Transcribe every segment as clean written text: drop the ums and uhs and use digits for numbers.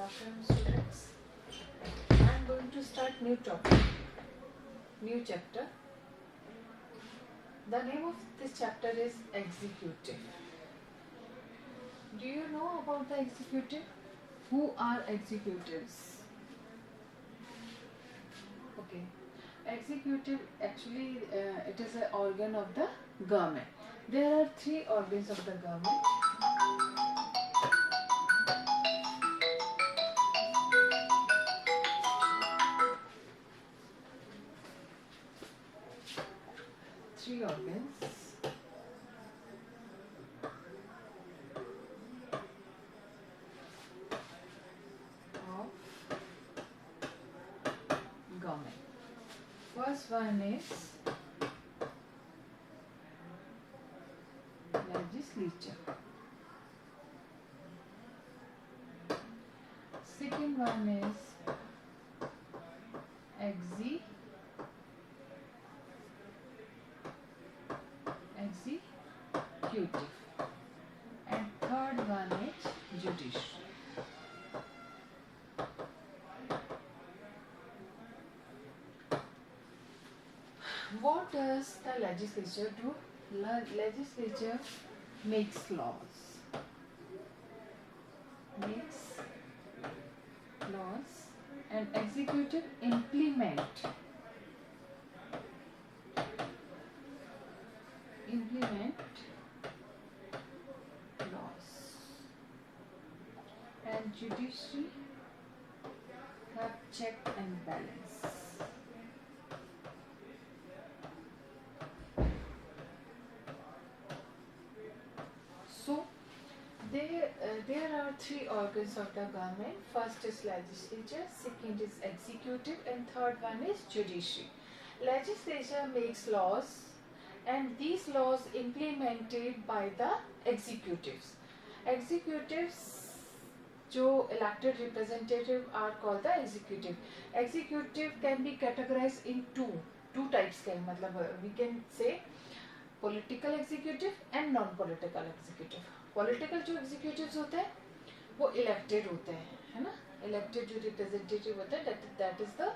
afternoon, students. I am going to start new topic, new chapter. The name of this chapter is executive. Do you know about the executive? Who are executives? Okay, executive actually it is an organ of the government. There are three organs of the government. Three organs of government. First one is legislature. Second one is executive, and third one is judiciary. What does the legislature do? Legislature makes laws. And executive implement laws, and judiciary have check and balance. So there are three organs of the government. First is legislature, second is executive, and third one is judiciary. Legislature makes laws, and these laws implemented by the executives. Executives जो elected representative are called the executive. Executive can be categorized in two types के मतलब we can say political executive and non-political executive. Political जो executives होते हैं वो elected होते हैं, है ना? Elected जो representative होते हैं that is the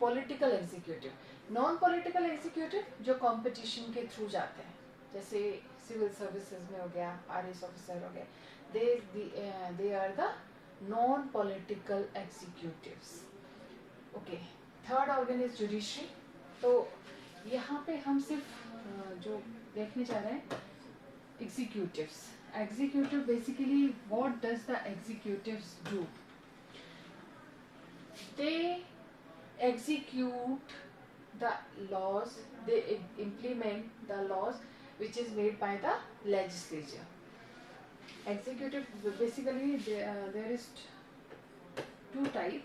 political executive. Non-political executive जो competition के through जाते हैं, जैसे civil services में हो गया, RS officer हो गए, they are the non-political executives. Okay. Third organ is judiciary. तो यहाँ पे हम सिर्फ जो देखने जा रहे हैं executives. Executive basically, what does the executives do? They execute the laws, they implement the laws which is made by the legislature. Executive basically there is two types.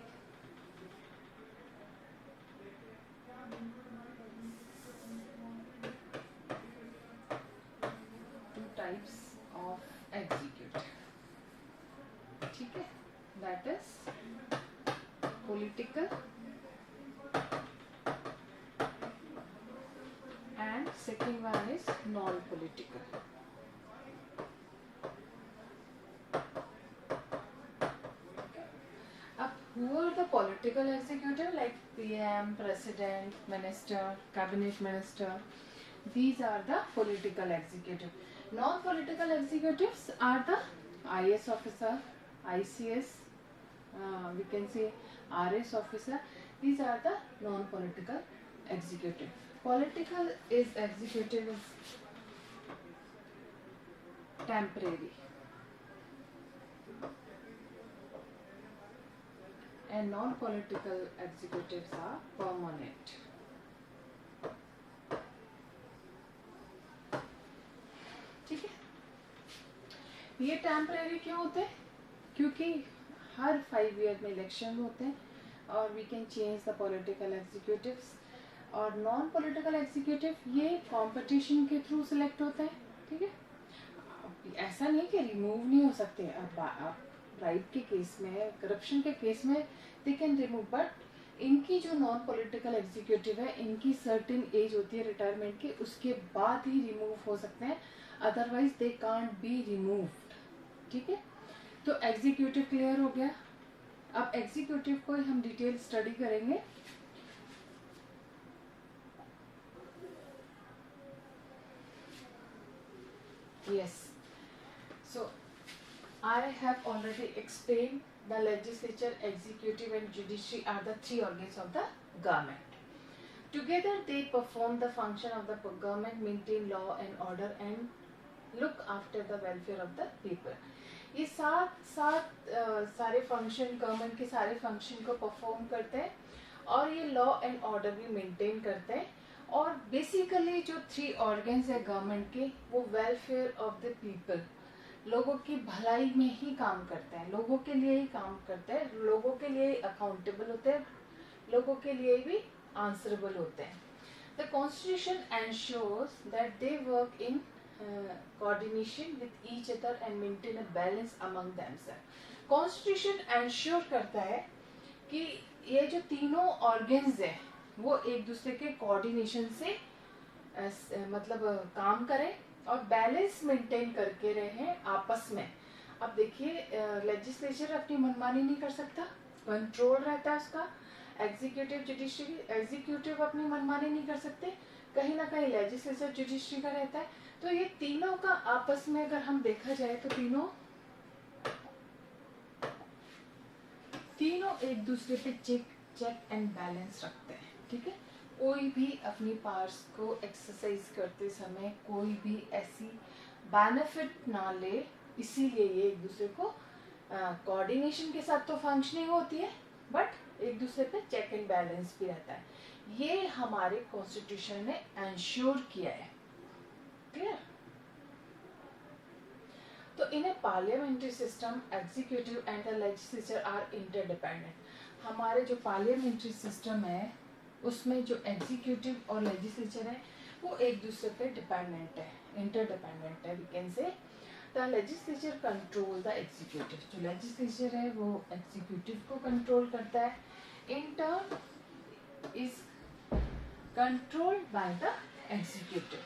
Of executive. ठीक है? That is political and second one is non-political. Who are the political executive like PM, President, Minister, Cabinet Minister? These are the political executive. Non-political executives are the IS officer, ICS, we can say RS officer. These are the non-political executive. Political is executive is temporary, and non-political executives are permanent. ठीक है? ये temporary क्यों होते हैं? क्योंकि हर 5 year में election होते हैं और we can change the political executives. और नॉन पॉलिटिकल एग्जीक्यूटिव ये कंपटीशन के थ्रू सिलेक्ट होते हैं. ठीक है? ऐसा नहीं कि रिमूव नहीं हो सकते. अब राइट के केस में, करप्शन के केस में दे कैन रिमूव, बट इनकी जो नॉन पॉलिटिकल एग्जीक्यूटिव है इनकी सर्टेन एज होती है रिटायरमेंट की, उसके बाद ही रिमूव हो सकते हैं, otherwise they can't be removed. ठीक है? तो एग्जीक्यूटिव क्लियर हो गया. अब एग्जीक्यूटिव को हम डिटेल स्टडी करेंगे. Yes. So I have already explained the legislature, executive and judiciary are the three organs of the government. Together they perform the function of the government, maintain law and order and look after the welfare of the people. ये सारे function government के सारे function को perform करते हैं और ये law and order भी मेंटेन करते हैं. और बेसिकली जो थ्री ऑर्गन्स है गवर्नमेंट के, वो वेलफेयर ऑफ द पीपल, लोगों की भलाई में ही काम करते हैं, लोगों के लिए ही काम करते हैं, लोगों के लिए अकाउंटेबल होते हैं, लोगों के लिए भी आंसरेबल होते हैं. The constitution ensures that they work in coordination with each other and maintain a balance among themselves. Constitution ensure करता है कि ये जो तीनों ऑर्गन्स है वो एक दूसरे के कोऑर्डिनेशन से मतलब काम करें और बैलेंस मेंटेन करके रहें आपस में. अब देखिए लेजिस्लेचर अपनी मनमानी नहीं कर सकता, कंट्रोल रहता है उसका. एग्जीक्यूटिव जुडिशरी, एग्जीक्यूटिव अपनी मनमानी नहीं कर सकते, कहीं ना कहीं लेजिस्लेचर जुडिशरी का रहता है. तो ये तीनों का आपस में अगर हम देखा जाए तो तीनों एक दूसरे पे चेक एंड बैलेंस रखते हैं. ठीक है, कोई भी अपनी पावर्स को एक्सरसाइज करते समय कोई भी ऐसी बेनिफिट ना ले, इसीलिए ये एक दूसरे को कोऑर्डिनेशन के साथ तो फंक्शनिंग होती है बट एक दूसरे पे चेक एंड बैलेंस भी रहता है. ये हमारे कॉन्स्टिट्यूशन ने एंश्योर किया है. क्लियर? तो in a parliamentary system executive and the legislature are interdependent. हमारे जो पार्लियामेंट्री सिस्टम है उसमें जो एग्जीक्यूटिव और लेजिस्लेचर है वो एक दूसरे पे डिपेंडेंट है, इंटरडिपेंडेंट है. We can say the legislature control the executive. जो लेजिस्लेचर है वो एग्जीक्यूटिव को कंट्रोल करता है. In turn is controlled by the executive.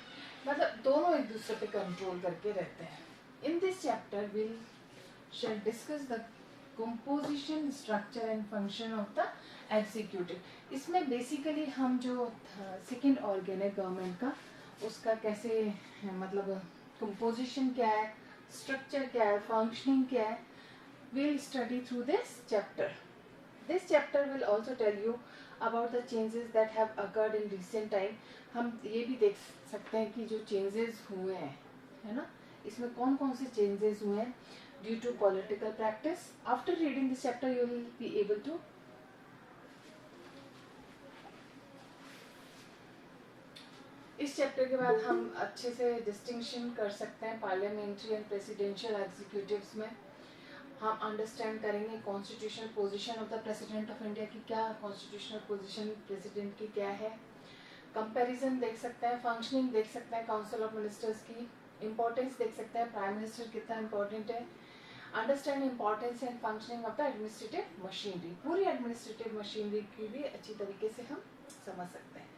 मतलब दोनों एक दूसरे पे कंट्रोल करके रहते हैं. In this chapter will shall discuss the composition, structure and function of the executive. इसमें बेसिकली हम जो सेकेंड ऑर्गन है गवर्नमेंट का, उसका कैसे मतलब कंपोजिशन क्या है, स्ट्रक्चर क्या है, फंक्शनिंग क्या है, will study through this chapter. This chapter will also tell you about the changes that have occurred in recent time. हम ये भी देख सकते हैं कि जो चेंजेस हुए हैं, है ना, इसमें कौन कौन से चेंजेस हुए हैं due to political practice. After reading this chapter you will be able to इस चैप्टर के बाद हम अच्छे से डिस्टिंक्शन कर सकते हैं पार्लियामेंट्री एंड प्रेसिडेंशियल एग्जीक्यूटिव्स में. हम अंडरस्टैंड करेंगे constitutional position of the president of India की क्या, कॉन्स्टिट्यूशनल पोजीशन प्रेसिडेंट की क्या है. कंपैरिजन देख सकते हैं, फंक्शनिंग देख सकते हैं काउंसिल ऑफ मिनिस्टर्स की, इंपॉर्टेंस देख सकते हैं प्राइम मिनिस्टर कितना इंपॉर्टेंट है. Understand importance and functioning of the administrative machinery. पूरी एडमिनिस्ट्रेटिव मशीनरी की भी अच्छी तरीके से हम समझ सकते हैं.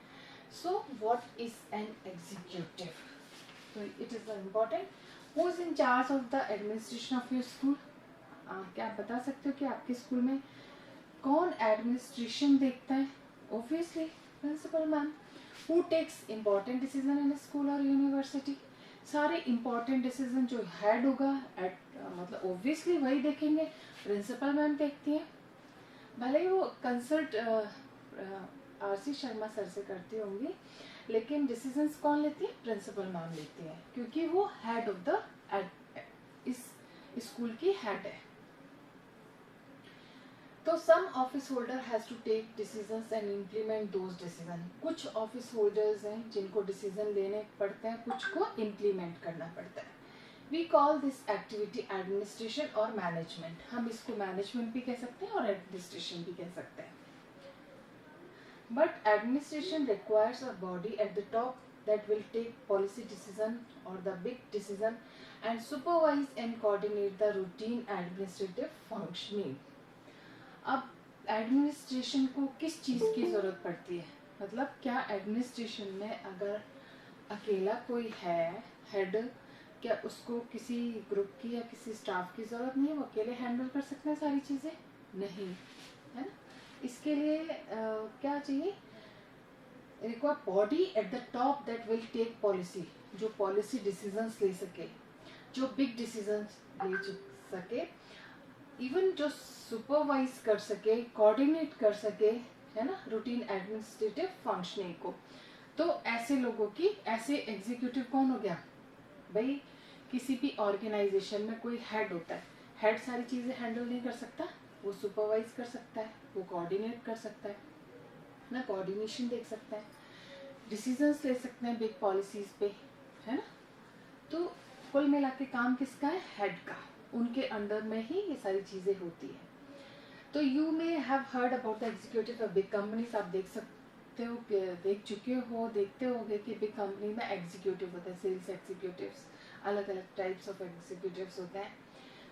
So what is an executive? तो it is important. Who is in charge of the administration of your school? क्या आप बता सकते हो कि आपके स्कूल में कौन एडमिनिस्ट्रेशन देखता है? Obviously principal ma'am. Who takes important decision in school और यूनिवर्सिटी? सारे इम्पॉर्टेंट डिसीजन जो हेड होगा मतलब ऑब्वियसली वही देखेंगे, प्रिंसिपल मैम देखती है. भले ही वो कंसल्ट आरसी शर्मा सर से करती होंगी, लेकिन डिसीजंस कौन लेती है? प्रिंसिपल मैम लेती है, क्योंकि वो हेड ऑफ द इस स्कूल की हेड है. तो some office holder has to take decisions and implement those decision. कुछ ऑफिस होल्डर्स हैं जिनको डिसीजन लेने पड़ते हैं, कुछ को इम्प्लीमेंट करना पड़ता है. We call this activity administration और मैनेजमेंट. हम इसको मैनेजमेंट भी कह सकते हैं और एडमिनिस्ट्रेशन भी कह सकते हैं. But administration requires a body at the top that will take policy decision or the big decision and supervise and coordinate the routine administrative functioning. अब एडमिनिस्ट्रेशन को किस चीज़ की ज़रूरत पड़ती है? मतलब क्या एडमिनिस्ट्रेशन में अगर अकेला कोई है हेड, क्या उसको किसी ग्रुप की या किसी स्टाफ की ज़रूरत नहीं है? वो अकेले हैंडल कर सकते हैं सारी चीज़ें? नहीं, है ना। इसके लिए क्या चाहिए, require body at the top that will take policy, जो पॉलिसी डिसीजंस ले सके, जो बिग डिसीजंस ले सके, इवन जो सुपरवाइज कर सके, कोऑर्डिनेट कर सके, है ना, रूटीन एडमिनिस्ट्रेटिव फंक्शनिंग को। तो ऐसे लोगों की, ऐसे एग्जीक्यूटिव कौन हो गया भाई, किसी भी ऑर्गेनाइजेशन में कोई हेड होता है, हेड सारी चीजें हैंडल नहीं कर सकता, वो सुपरवाइज कर सकता है, वो कोऑर्डिनेट कर सकता है ना, कोऑर्डिनेशन देख सकता है, डिसीजंस ले सकते हैं बिग पॉलिसीज पे, है ना। तो कुल मिला के काम किसका है, हेड का, उनके अंडर में ही ये सारी चीजें होती है। तो you may have heard about the executive of big companies, आप देख सकते हो, देख चुके हो, देखते होगे कि बिग कंपनी में एग्जीक्यूटिव होते हैं, सेल्स एग्जीक्यूटिव्स, अलग अलग टाइप्स ऑफ एग्जीक्यूटिव्स होते हैं,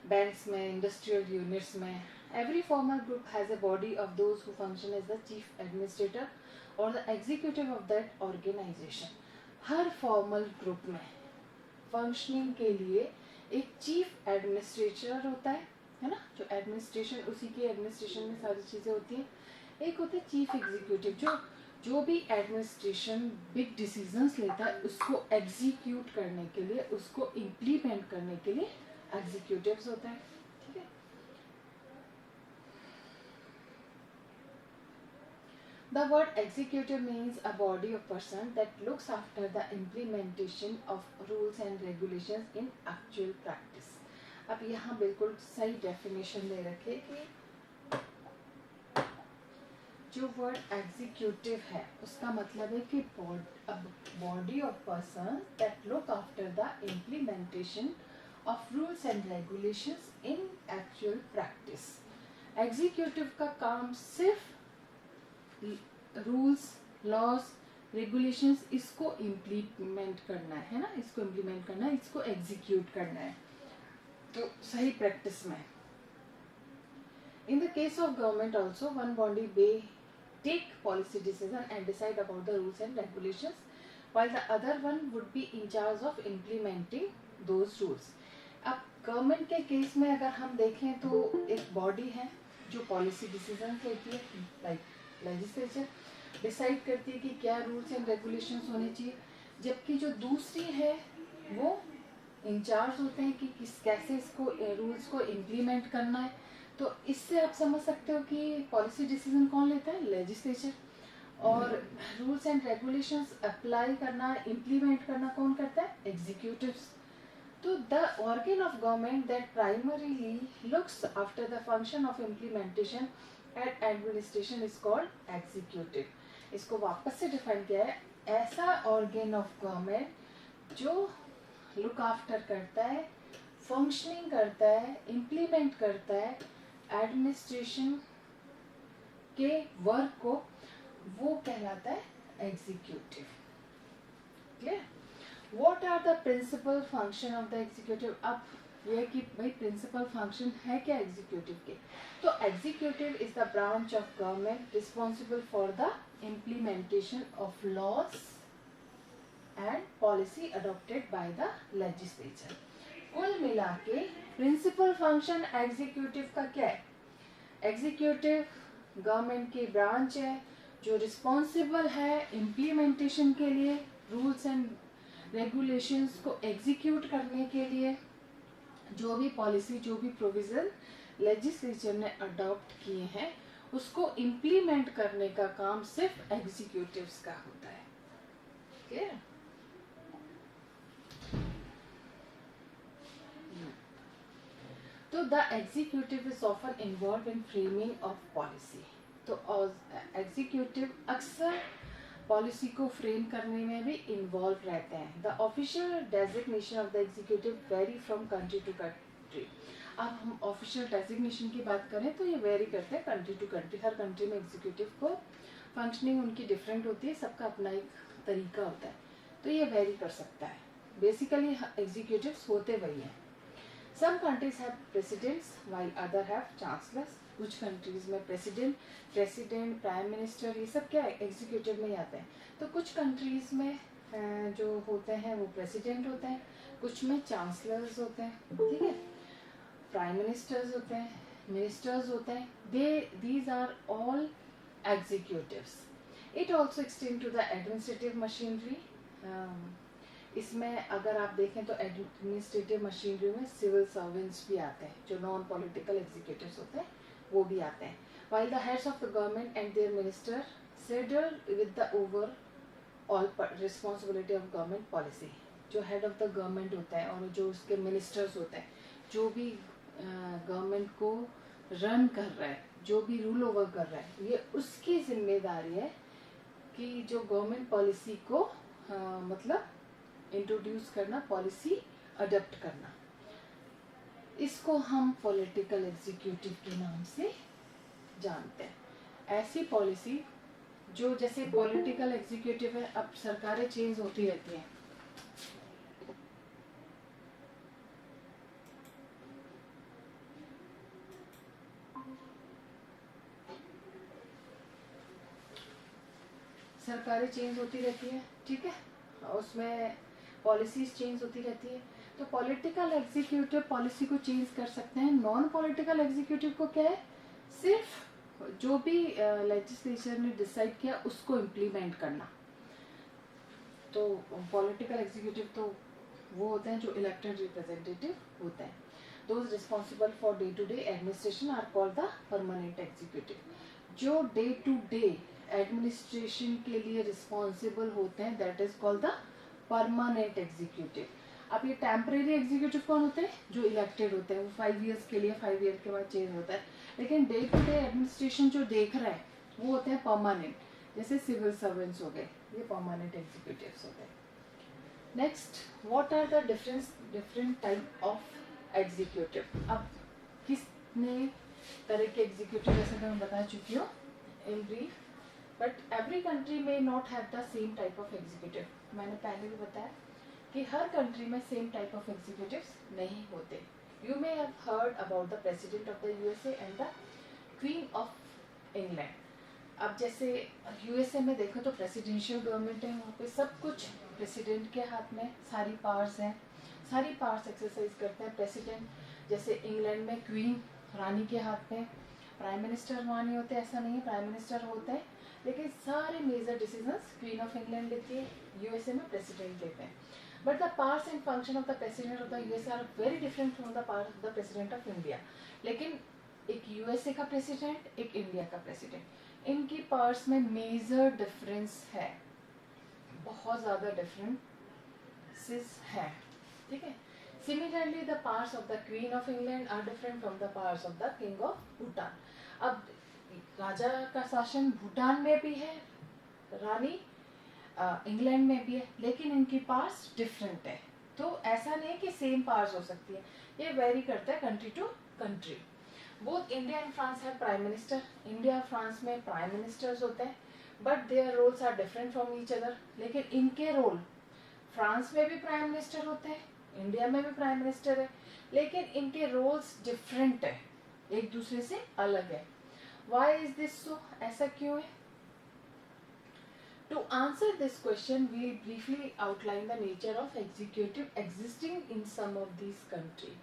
बैंक्स में, इंडस्ट्रियल यूनिट्स में। Every formal group has a body of those who function as the chief administrator और the executive of that organization. हर फॉर्मल ग्रुप में फंक्शनिंग के लिए एक चीफ एडमिनिस्ट्रेटर होता है ना, जो एडमिनिस्ट्रेशन, उसी के एडमिनिस्ट्रेशन में सारी चीजें होती हैं। एक होता है चीफ एग्जीक्यूटिव, जो भी एडमिनिस्ट्रेशन बिग डिसीजंस लेता है उसको एग्जीक्यूट करने के लिए, उसको इम्प्लीमेंट करने के लिए एग्जीक्यूटिव्स होता है, ठीक है। The word executive means a body of person that looks after the implementation of rules and regulations in actual practice. अब यहाँ बिल्कुल सही डेफिनेशन दे रखे कि जो वर्ड एग्जीक्यूटिव है उसका मतलब है कि body of person that look after the implementation of rules and regulations in actual practice. Executive का काम सिर्फ रूल्स, लॉज, रेगुलेशंस, इसको इम्प्लीमेंट करना है ना, इसको इम्प्लीमेंट करना है, इसको एग्जीक्यूट करना है, तो सही प्रैक्टिस में। In the case of government also one body may take policy decision and decide about the rules and regulations, while the other one would be in charge of implementing those rules. अब government के case में अगर हम देखें तो एक body है जो पॉलिसी डिसीजन लेती है, लाइक लेजिस्लेचर डिसाइड करती है कि क्या रूल्स एंड रेगुलेशंस होने चाहिए, जबकि जो दूसरी है वो इंचार्ज होते हैं कि कैसे इसको रूल्स को इम्प्लीमेंट करना है। तो इससे आप समझ सकते हो कि पॉलिसी डिसीजन कौन लेता है, लेजिस्लेचर, और रूल्स एंड रेगुलेशंस अप्लाई करना, इम्प्लीमेंट करना कौन करता है, एग्जीक्यूटिव्स। तो the organ of government that primarily looks after the function of implementation and administration is called executive. इसको वापस से डिफाइन किया है, ऐसा ऑर्गन ऑफ गवर्नमेंट जो लुक आफ्टर करता है, फंक्शनिंग करता है, इम्प्लीमेंट करता है एडमिनिस्ट्रेशन के वर्क को, वो कहलाता है executive. Clear? What are the principal function of the executive. अब ये कि भाई प्रिंसिपल फंक्शन है क्या एग्जीक्यूटिव के, तो executive is the branch of government responsible for the implementation of laws and policy adopted by the legislature. कुल मिला के प्रिंसिपल फंक्शन एग्जीक्यूटिव का क्या है, एग्जीक्यूटिव गवर्नमेंट की ब्रांच है जो रिस्पॉन्सिबल है इम्प्लीमेंटेशन के लिए, रूल्स एंड रेगुलेशंस को एग्जीक्यूट करने के लिए, जो भी पॉलिसी, जो भी प्रोविजन लेजिस्लेचर ने अडॉप्ट किए हैं उसको इम्प्लीमेंट करने का काम सिर्फ एग्जीक्यूटिव्स का होता है। क्लियर? तो the executive is often involve in framing of policy. तो एग्जीक्यूटिव अक्सर पॉलिसी को फ्रेम करने में भी इन्वॉल्व रहते हैं। The official designation of the executive vary from country to country. अब हम ऑफिशियल डेजिग्नेशन की बात करें तो ये वेरी करते हैं कंट्री टू कंट्री। हर कंट्री में एग्जीक्यूटिव को फंक्शनिंग उनकी डिफरेंट होती है, सबका अपना एक तरीका होता है, तो ये वेरी कर सकता है। बेसिकली एग्जीक्यूटिव्स होते वही हैं। Some countries have presidents while other have chancellors. कुछ कंट्रीज में प्रेसिडेंट, प्राइम मिनिस्टर, ये सब क्या है, एग्जीक्यूटिव में ही आते हैं। तो कुछ कंट्रीज में जो होते हैं वो प्रेसिडेंट होते हैं, कुछ में चांसलर्स होते हैं, ठीक है, प्राइम मिनिस्टर्स होते हैं, मिनिस्टर्स होते हैं, these are all executives. It also extend to the administrative machinery. इसमें अगर आप देखें तो एडमिनिस्ट्रेटिव मशीनरी में सिविल सर्वेंट्स भी आते हैं, जो नॉन पॉलिटिकल एग्जीक्यूटिव्स होते हैं वो भी आते हैं. while the heads of the government and their minister saddle with the overall responsibility of government policy. जो हेड ऑफ द गवर्नमेंट होता है और जो उसके मिनिस्टर्स होते हैं, जो भी गवर्नमेंट को रन कर रहा है, जो भी रूल ओवर कर रहा है, ये उसकी जिम्मेदारी है कि जो गवर्नमेंट पॉलिसी को मतलब इंट्रोड्यूस करना, पॉलिसी अडॉप्ट करना. इसको हम पॉलिटिकल एग्जीक्यूटिव के नाम से जानते हैं. ऐसी पॉलिसी जो, जैसे पॉलिटिकल एग्जीक्यूटिव है, अब सरकारें चेंज होती रहती हैं. सरकारें चेंज होती रहती है, ठीक है, उसमें पॉलिसीज चेंज होती रहती है. तो पॉलिटिकल एग्जीक्यूटिव पॉलिसी को चेंज कर सकते हैं. नॉन पॉलिटिकल एग्जीक्यूटिव को क्या है, सिर्फ जो भी लेजिस्लेचर ने डिसाइड किया उसको इम्प्लीमेंट करना. तो पॉलिटिकल एग्जीक्यूटिव तो वो होते हैं जो इलेक्टेड रिप्रेजेंटेटिव होते हैं. Those responsible for day to day administration are called the permanent executive. जो डे टू डे एडमिनिस्ट्रेशन के लिए रिस्पॉन्सिबल होते हैं, that is called the permanent executive. अब ये टेम्परेरी एग्जीक्यूटिव कौन होते हैं, जो इलेक्टेड होते हैं, वो 5 ईयर्स के लिए, 5 ईयर के बाद चेंज होता है. लेकिन डे टू डे एडमिनिस्ट्रेशन जो देख रहा है वो होते हैं परमानेंट, जैसे सिविल सर्वेंट्स हो गए, ये परमानेंट एग्जीक्यूटिव्स हो गए. Next, what are the different type of executive. अब किसने तरह के एग्जीक्यूटिव, जैसे मैं बता चुकी हूँ in brief, but every country में not have the same type of executive. मैंने पहले भी बताया कि हर कंट्री में सेम टाइप ऑफ एग्जीक्यूटिव्स नहीं होते. You may have heard about the president of the USA and the queen of England. अब जैसे USA में देखो तो प्रेसिडेंशियल गवर्नमेंट है, वहाँ पे सब कुछ प्रेसिडेंट के हाथ में, सारी पावर्स हैं, सारी पावर्स एक्सरसाइज करते हैं प्रेसिडेंट. जैसे इंग्लैंड में क्वीन, रानी के हाथ में, प्राइम मिनिस्टर वहाँ नहीं होते, ऐसा नहीं है, प्राइम मिनिस्टर होते हैं, लेकिन सारे major decisions queen of England लेती है, USA में प्रेसिडेंट लेते हैं. But the powers and function of the president of the USA are very different from the powers of the president of India. लेकिन एक USA का प्रेसिडेंट, एक India का प्रेसिडेंट, इनकी पावर्स में मेजर डिफरेंस है, बहुत ज़्यादा डिफरेंसेस हैं, ठीक है. Similarly, the powers of the Queen of England are different from the powers of the King of Bhutan. अब राजा का शासन भूटान में भी है, रानी इंग्लैंड में भी है, लेकिन इनकी पावर्स डिफरेंट है. तो ऐसा नहीं कि सेम पावर्स हो सकती है, ये वेरी करता है country to country. Both India and France है प्राइम मिनिस्टर. इंडिया और फ्रांस में प्राइम मिनिस्टर्स होते हैं, but their roles are different from each other. लेकिन इनके रोल, फ्रांस में भी प्राइम मिनिस्टर होते हैं, इंडिया में भी प्राइम मिनिस्टर है, लेकिन इनके रोल्स डिफरेंट है, एक दूसरे से अलग है. वाई इज दिस सो, ऐसा क्यों है? To answer this question, we will briefly outline the nature of executive existing in some of these countries.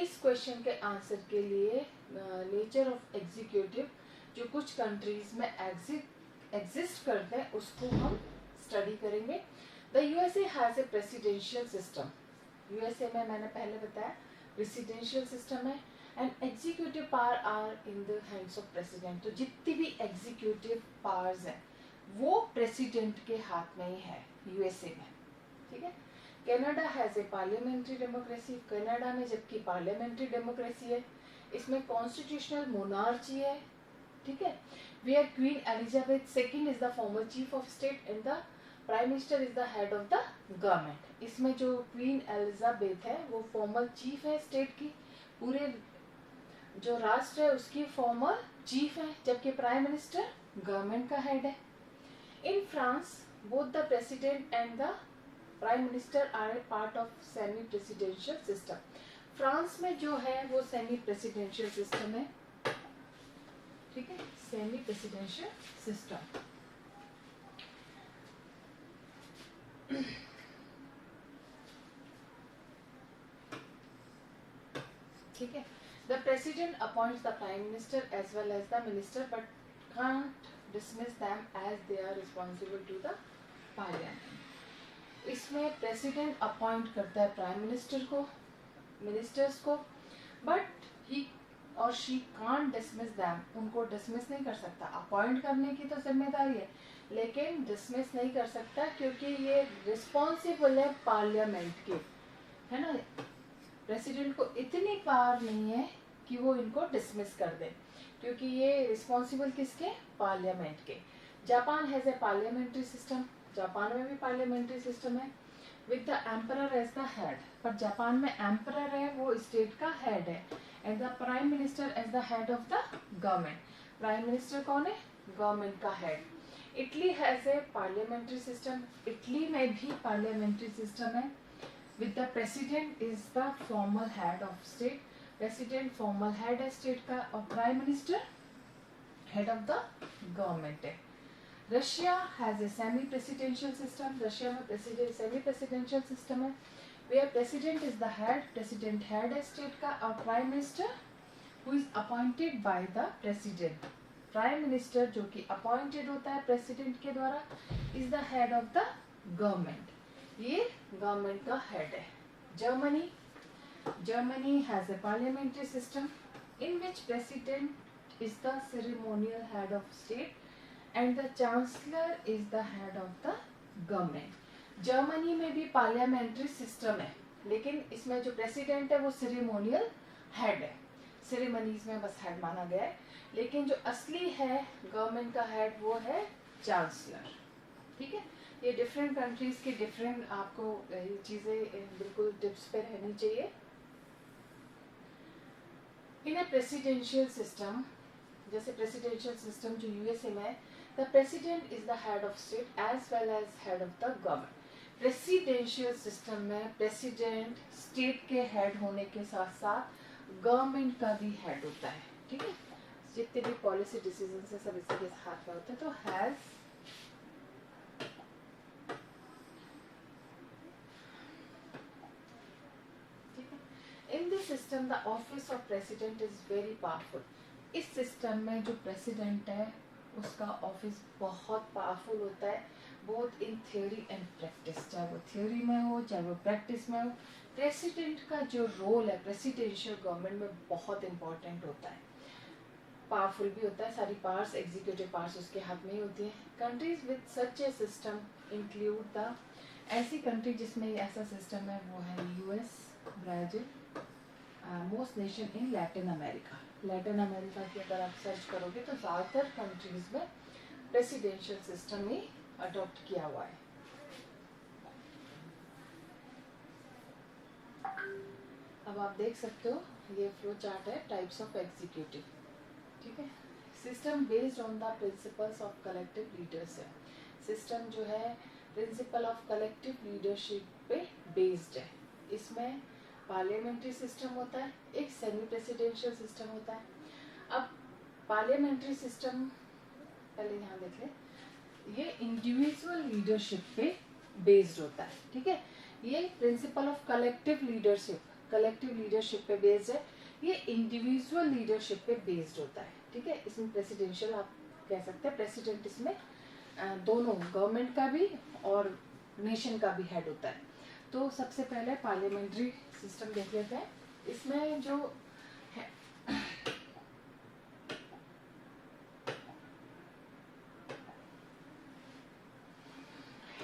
इस क्वेश्चन के आंसर के लिए नेचर ऑफ एग्जीक्यूटिव जो कुछ कंट्रीज में एग्जिस्ट करते हैं उसको हम स्टडी करेंगे. The USA has a presidential system. USA में मैंने पहले बताया प्रेसिडेंशियल सिस्टम है, and executive power are in the hands of president. तो जितनी भी एग्जीक्यूटिव पावर्स हैं वो प्रेसिडेंट के हाथ में ही है यूएसए में, ठीक है. Canada has a parliamentary democracy. Canada में जबकि पार्लियामेंट्री डेमोक्रेसी है, इसमें कॉन्स्टिट्यूशनल मोनार्ची है, ठीक है. Where queen Elizabeth second is the former chief of state and the prime minister is the head of the government. इसमें जो क्वीन एलिजाबेथ है वो फॉर्मर चीफ है स्टेट की, पूरे जो राष्ट्र है उसकी फॉर्मर चीफ है, जबकि प्राइम मिनिस्टर गवर्नमेंट का हेड है. In France, both the president and the prime minister are a part of semi-presidential system. France में जो है वो सेमी प्रेसिडेंशियल सिस्टम है, ठीक है, सेमी प्रेसिडेंशियल सिस्टम. ठीक है. The president appoints the prime minister as well as the minister but can't dismiss them as they are responsible to the parliament. इसमें प्रेसिडेंट अपॉइंट करता है प्राइम मिनिस्टर को, ministers को, बट ही और she can't dismiss them, उनको dismiss नहीं कर सकता। अपॉइंट करने की तो जिम्मेदारी है लेकिन डिसमिस नहीं कर सकता क्योंकि ये रिस्पॉन्सिबल है पार्लियामेंट के, है ना। प्रेसिडेंट को इतनी पावर नहीं है कि वो इनको डिसमिस कर दे क्योंकि ये रिस्पॉन्सिबल किसके, पार्लियामेंट के। Japan has a parliamentary system, Japan में भी पार्लियामेंट्री सिस्टम है with the emperor as the head, पर जापान में एम्परर है वो स्टेट का हेड है, and the prime minister as the head of the government. Prime minister कौन है, गवर्नमेंट का head. Italy has a parliamentary system, Italy में भी पार्लियामेंट्री सिस्टम है with the president is the formal head of state, president formal head है state का और prime minister head of the government है। Russia has a semi presidential system, Russia में president semi presidential system है where president is the head, president head है state का और prime minister who is appointed by the president, prime minister जो कि appointed होता है president के द्वारा is the head of the government, ये गवर्नमेंट का हेड है। Germany has a parliamentary system in which president is the ceremonial head of state and the chancellor is the head of the government. Germany में भी parliamentary system है लेकिन इसमें जो president है वो सेरेमोनियल हेड है, सेरेमनीज में बस हेड माना गया है, लेकिन जो असली है गवर्नमेंट का हेड वो है चांसलर। ठीक है, ये डिफरेंट कंट्रीज के डिफरेंट आपको ये चीजें बिल्कुल टिप्स पे रहनी चाहिए। इन ए प्रेसिडेंशियल सिस्टम, जैसे प्रेसिडेंशियल सिस्टम जो यूएसए में है, the president is the head of state as well as head of the government. Presidential system में प्रेसिडेंट स्टेट के हेड होने के साथ साथ गवर्नमेंट का भी हेड होता है। ठीक है, जितने भी पॉलिसी डिसीजन है सब इसी के हाथ में होते हैं। तो has in this system the office of president is very powerful. इस सिस्टम में जो प्रेसिडेंट है उसका ऑफिस बहुत पावरफुल होता है, both in theory and practice, चाहे वो थ्योरी में हो चाहे वो प्रैक्टिस में हो। प्रेसिडेंट का जो रोल है प्रेसिडेंशियल गवर्नमेंट में बहुत इंपॉर्टेंट होता है, पावरफुल भी होता है, सारी पावर्स एग्जीक्यूटिव पावर्स उसके हाथ में ही होती है। Countries with such A system include the, ऐसी कंट्री जिसमें ऐसा सिस्टम है वो है US, Brazil, most nation in Latin America. Latin America की अगर आप सर्च करोगे तो ज़्यादातर कंट्रीज में प्रेसिडेंशियल सिस्टम ही अडॉप्ट किया हुआ है। अब आप देख सकते हो ये फ्लो चार्ट है टाइप्स ऑफ एग्जीक्यूटिव। ठीक है, system based on the principles of collective leadership. System जो है प्रिंसिपल ऑफ कलेक्टिव लीडरशिप पे बेस्ड है। इसमें पार्लियामेंट्री सिस्टम होता है, एक सेमी प्रेसिडेंशियल सिस्टम होता है। अब पार्लियामेंट्री सिस्टम पहले यहाँ देख ले, ये इंडिविजुअल लीडरशिप पे बेस्ड होता है। ठीक है, ये प्रिंसिपल ऑफ कलेक्टिव लीडरशिप पे बेस्ड है, ये इंडिविजुअल लीडरशिप पे बेस्ड होता है। ठीक है, इसमें प्रेसिडेंशियल आप कह सकते हैं, प्रेसिडेंट इसमें दोनों गवर्नमेंट का भी और नेशन का भी हेड होता है। तो सबसे पहले पार्लियामेंट्री सिस्टम देख लेते हैं। इसमें जो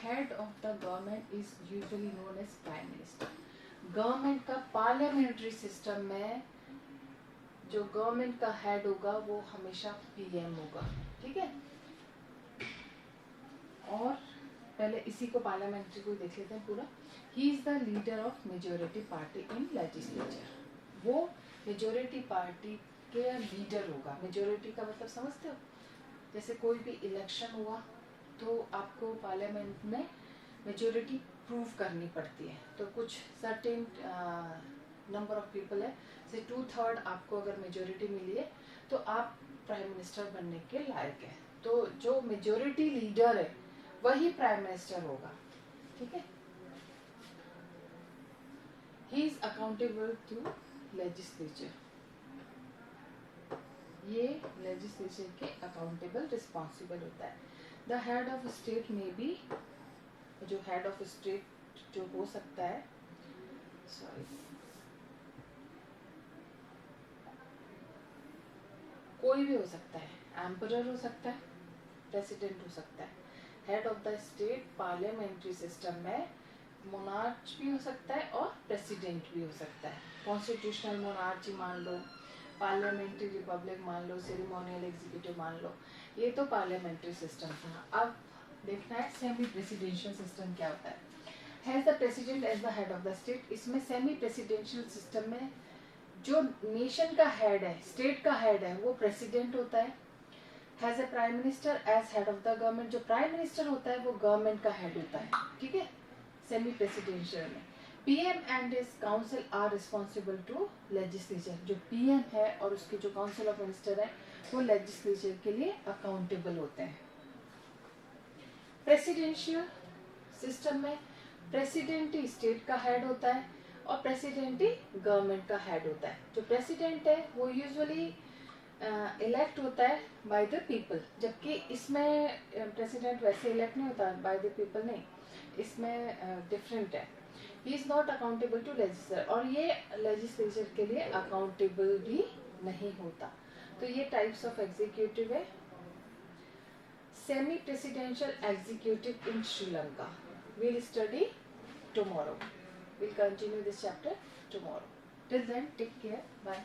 head of the government is usually known as prime minister. Government का पार्लियामेंट्री सिस्टम में जो गवर्नमेंट का हेड होगा वो हमेशा पीएम होगा। ठीक है, और पहले इसी को पार्लियामेंट्री को देख लेते हैं पूरा। He is the leader of majority party in legislature. वो मेजोरिटी पार्टी के लीडर होगा। मेजोरिटी का मतलब समझते हो, जैसे कोई भी इलेक्शन हुआ तो आपको पार्लियामेंट में मेजोरिटी प्रूव करनी पड़ती है। तो कुछ सर्टेन नंबर ऑफ पीपल है, से 2/3 आपको अगर मेजोरिटी मिली है तो आप प्राइम मिनिस्टर बनने के लायक है। तो जो मेजोरिटी लीडर है वही प्राइम मिनिस्टर होगा। ठीक है, he is accountable to legislature. ये लेजिस्लेचर के अकाउंटेबल रिस्पॉन्सिबल होता है. द हेड ऑफ स्टेट में भी, जो हेड ऑफ स्टेट जो हो सकता है, सॉरी, कोई भी हो सकता है, एम्परर हो सकता है, प्रेसिडेंट हो सकता है. Head of the state parliamentary system में मोनार्च भी हो सकता है और प्रेसिडेंट भी हो सकता है. कॉन्स्टिट्यूशनल मोनार्ची मान लो, पार्लियामेंट्री रिपब्लिक मान लो, सेरेमोनियल एग्जीक्यूटिव मान लो, ये तो पार्लियामेंट्री सिस्टम था. अब देखना है सेमी प्रेसिडेंशियल सिस्टम क्या होता है. Has the president as the head of the state. इसमें सेमी प्रेसिडेंशियल सिस्टम में जो नेशन का हेड है, स्टेट का हेड है, वो प्रेसिडेंट होता है. Has a prime minister as head of the government. जो प्राइम मिनिस्टर होता है वो गवर्नमेंट का हेड होता है. ठीक है, सेमी प्रेसिडेंशियल में. PM and his council are responsible to legislature. जो पीएम है और उसके जो काउंसिल ऑफ मिनिस्टर है वो लेजिस्लेचर के लिए अकाउंटेबल होते हैं. प्रेसिडेंशियल सिस्टम में प्रेसिडेंट ही स्टेट का हेड होता है और प्रेसिडेंट ही गवर्नमेंट का हेड होता है. जो प्रेसिडेंट है वो यूजुअली इलेक्ट होता है बाय द पीपल, जबकि इसमें प्रेसिडेंट वैसे इलेक्ट नहीं होता बाय द पीपल, नहीं, इसमें डिफरेंट है. He is not accountable to legislature, और ये लेजिस्लेचर के लिए अकाउंटेबल भी नहीं होता. तो ये टाइप्स ऑफ एग्जीक्यूटिव है. Semi presidential executive in Sri Lanka. We'll study tomorrow. We'll continue this chapter tomorrow. Till then, take care. Bye.